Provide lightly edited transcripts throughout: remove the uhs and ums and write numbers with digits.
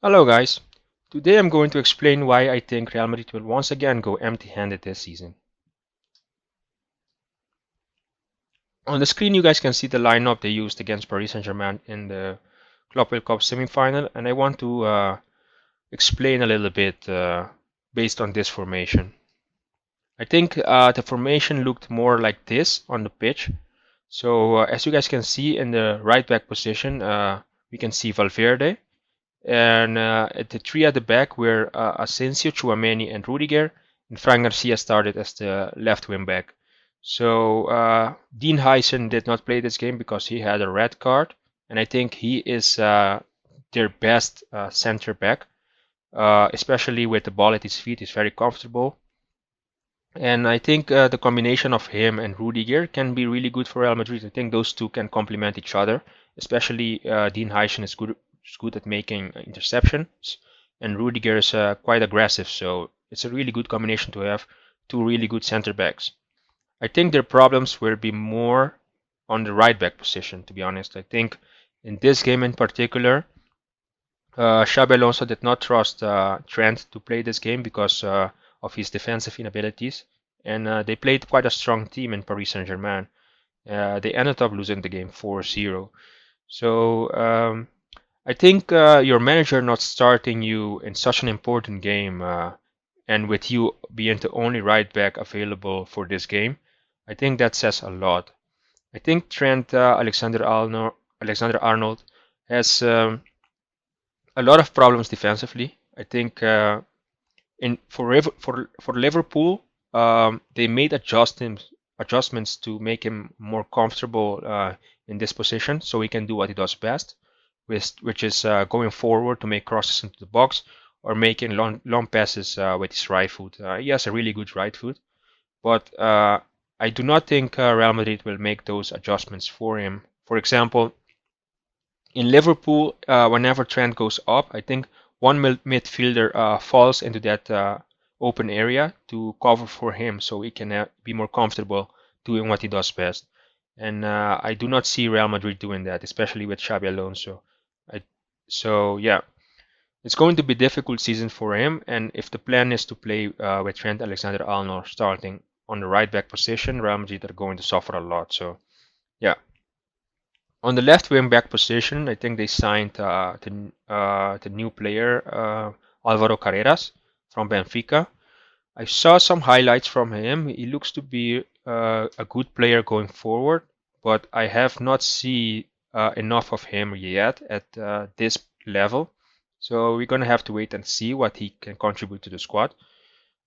Hello guys, today I'm going to explain why I think Real Madrid will once again go empty-handed this season. On the screen you guys can see the lineup they used against Paris Saint-Germain in the Club World Cup semi-final, and I want to explain a little bit based on this formation. I think the formation looked more like this on the pitch. So as you guys can see in the right back position, we can see Valverde. And at the three at the back were Asensio, Chouameni, and Rudiger. And Fran Garcia started as the left wing back. So Dean Huysen did not play this game because he had a red card, and I think he is their best center back, especially with the ball at his feet. He's very comfortable, and I think the combination of him and Rudiger can be really good for Real Madrid. I think those two can complement each other. Especially Dean Huysen is good at making interceptions, and Rudiger is quite aggressive. So it's a really good combination to have two really good center backs. I think their problems will be more on the right back position. To be honest, I think in this game in particular, Xabi Alonso did not trust Trent to play this game because of his defensive inabilities, and they played quite a strong team in Paris Saint-Germain. They ended up losing the game 4-0. So I think your manager not starting you in such an important game, and with you being the only right back available for this game, I think that says a lot. I think Trent Alexander-Arnold has a lot of problems defensively. I think in for Liverpool, they made adjustments to make him more comfortable in this position, so he can do what he does best, which is going forward to make crosses into the box or making long passes with his right foot. He has a really good right foot, but I do not think Real Madrid will make those adjustments for him. For example, in Liverpool, whenever Trent goes up, I think one midfielder falls into that open area to cover for him so he can be more comfortable doing what he does best. And I do not see Real Madrid doing that, especially with Xabi Alonso. I, so yeah, it's going to be a difficult season for him. And if the plan is to play with Trent Alexander-Arnold starting on the right back position, Real Madrid are going to suffer a lot. So yeah. On the left wing back position, I think they signed the new player Alvaro Carreras from Benfica. I saw some highlights from him. He looks to be a good player going forward, but I have not seen enough of him yet at this level. So we're gonna have to wait and see what he can contribute to the squad.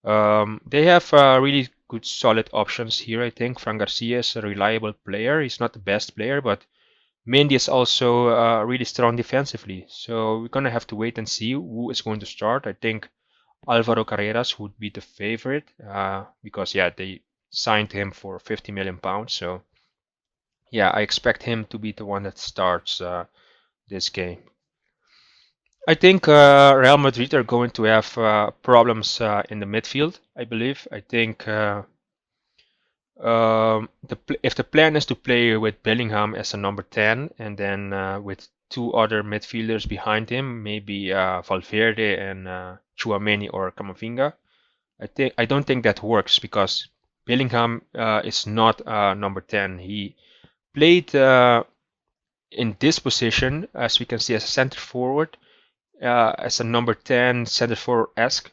They have really good, solid options here. I think Fran Garcia is a reliable player. He's not the best player, but Mendy is also really strong defensively, so we're gonna have to wait and see who is going to start. I think Alvaro Carreras would be the favorite because yeah, they signed him for 50 million pounds. So yeah, I expect him to be the one that starts this game. I think Real Madrid are going to have problems in the midfield. I believe. I think if the plan is to play with Bellingham as a number 10 and then with two other midfielders behind him, maybe Valverde and Chouameni or Camavinga, I don't think that works because Bellingham is not number 10. He played in this position, as we can see, as a center forward, as a number 10 center forward-esque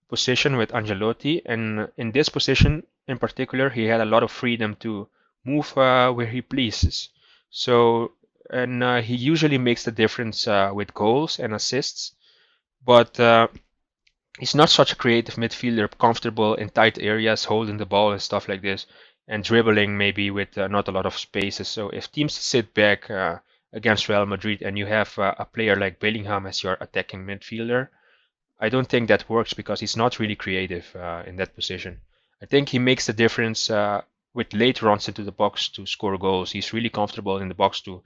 position with Ancelotti, and in this position in particular, he had a lot of freedom to move where he pleases. So, and he usually makes the difference with goals and assists, but he's not such a creative midfielder, comfortable in tight areas, holding the ball and stuff like this, and dribbling maybe with not a lot of spaces. So if teams sit back against Real Madrid and you have a player like Bellingham as your attacking midfielder, I don't think that works because he's not really creative in that position. I think he makes the difference with late runs into the box to score goals. He's really comfortable in the box to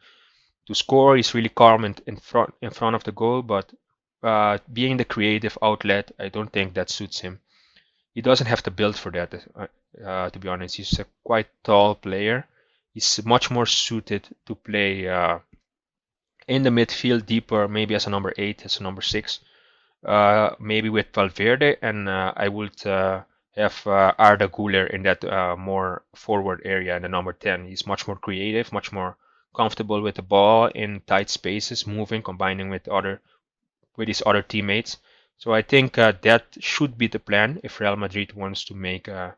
score. He's really calm in front of the goal, but being the creative outlet, I don't think that suits him. He doesn't have the build for that. To be honest, he's a quite tall player. He's much more suited to play In the midfield, deeper, maybe as a number 8, as a number 6, maybe with Valverde, and I would have Arda Güler in that more forward area in the number 10. He's much more creative, much more comfortable with the ball in tight spaces, moving, combining with his other teammates. So I think that should be the plan if Real Madrid wants to make a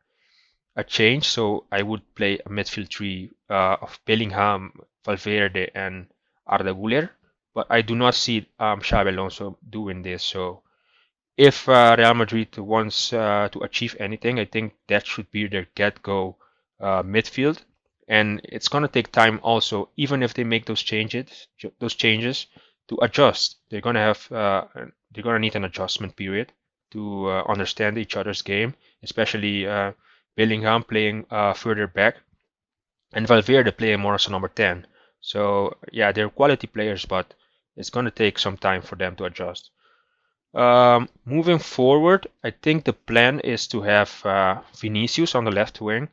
change. So I would play a midfield three of Bellingham, Valverde, and Arda Güler. But I do not see Xabi Alonso doing this. So if Real Madrid wants to achieve anything, I think that should be their get-go midfield. And it's gonna take time also, even if they make those changes to adjust. They're gonna need an adjustment period to understand each other's game, especially Bellingham playing further back and Valverde playing more as a number 10. So yeah, they're quality players, but it's gonna take some time for them to adjust. Moving forward, I think the plan is to have Vinicius on the left wing,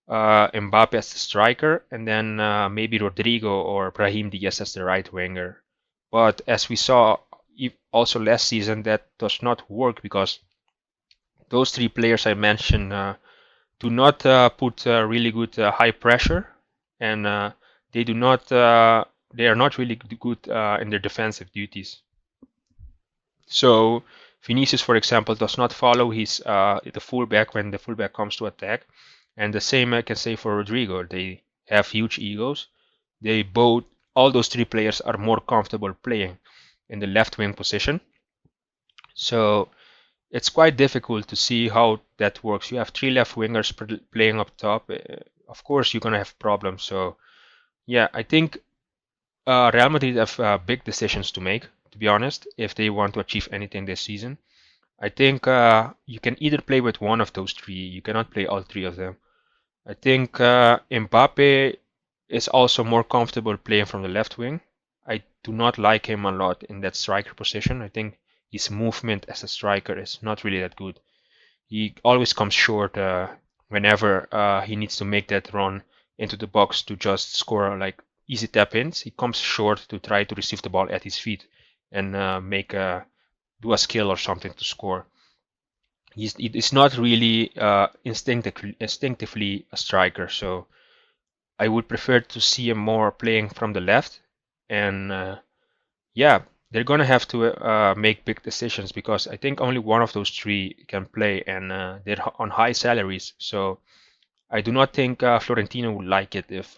Mbappe as the striker, and then maybe Rodrigo or Brahim Diaz as the right winger. But as we saw also last season, that does not work because those three players I mentioned do not put really good high pressure, and they do not they are not really good in their defensive duties. So Vinicius, for example, does not follow his the fullback when the fullback comes to attack, and the same I can say for Rodrigo. They have huge egos. They both, all those three players are more comfortable playing in the left wing position. So it's quite difficult to see how that works. You have three left wingers playing up top. Of course, you're gonna have problems. So yeah, I think Real Madrid have big decisions to make, to be honest, if they want to achieve anything this season. I think you can either play with one of those three. You cannot play all three of them. I think Mbappe is also more comfortable playing from the left wing. I do not like him a lot in that striker position. I think his movement as a striker is not really that good. He always comes short whenever he needs to make that run into the box to just score like easy tap ins. He comes short to try to receive the ball at his feet and do a skill or something to score. He's not really instinctively a striker, so I would prefer to see him more playing from the left. And yeah, they're gonna have to make big decisions because I think only one of those three can play, and they're on high salaries. So I do not think Florentino would like it if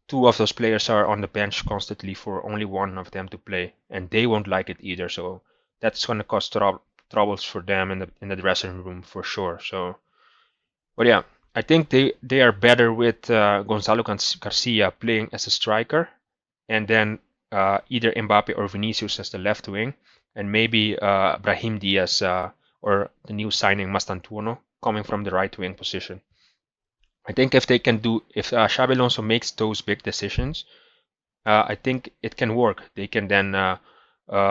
two of those players are on the bench constantly for only one of them to play, and they won't like it either. So that's gonna cause troubles for them in the dressing room for sure. So, but yeah, I think they are better with Gonzalo Garcia playing as a striker, and then either Mbappe or Vinicius as the left wing, and maybe Brahim Diaz or the new signing Mastantuono coming from the right wing position. I think if Xabi Alonso makes those big decisions, I think it can work. They can then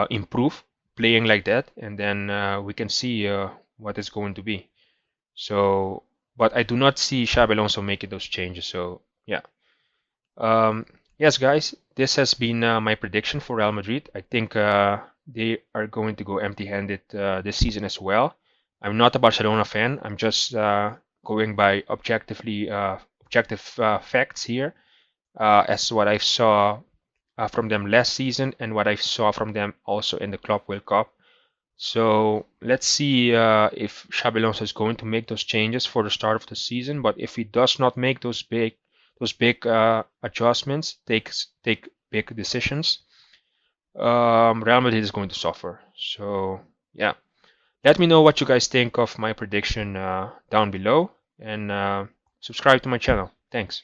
improve playing like that, and then we can see what it's going to be. So, but I do not see Xabi Alonso making those changes. So, yeah. Yes, guys, this has been my prediction for Real Madrid. I think they are going to go empty-handed this season as well. I'm not a Barcelona fan. I'm just going by objective facts here, as what I saw from them last season and what I saw from them also in the Club World Cup. So let's see if Xabi Alonso is going to make those changes for the start of the season. But if he does not make those big adjustments, take big decisions, Real Madrid is going to suffer. So yeah, let me know what you guys think of my prediction down below, and subscribe to my channel. Thanks.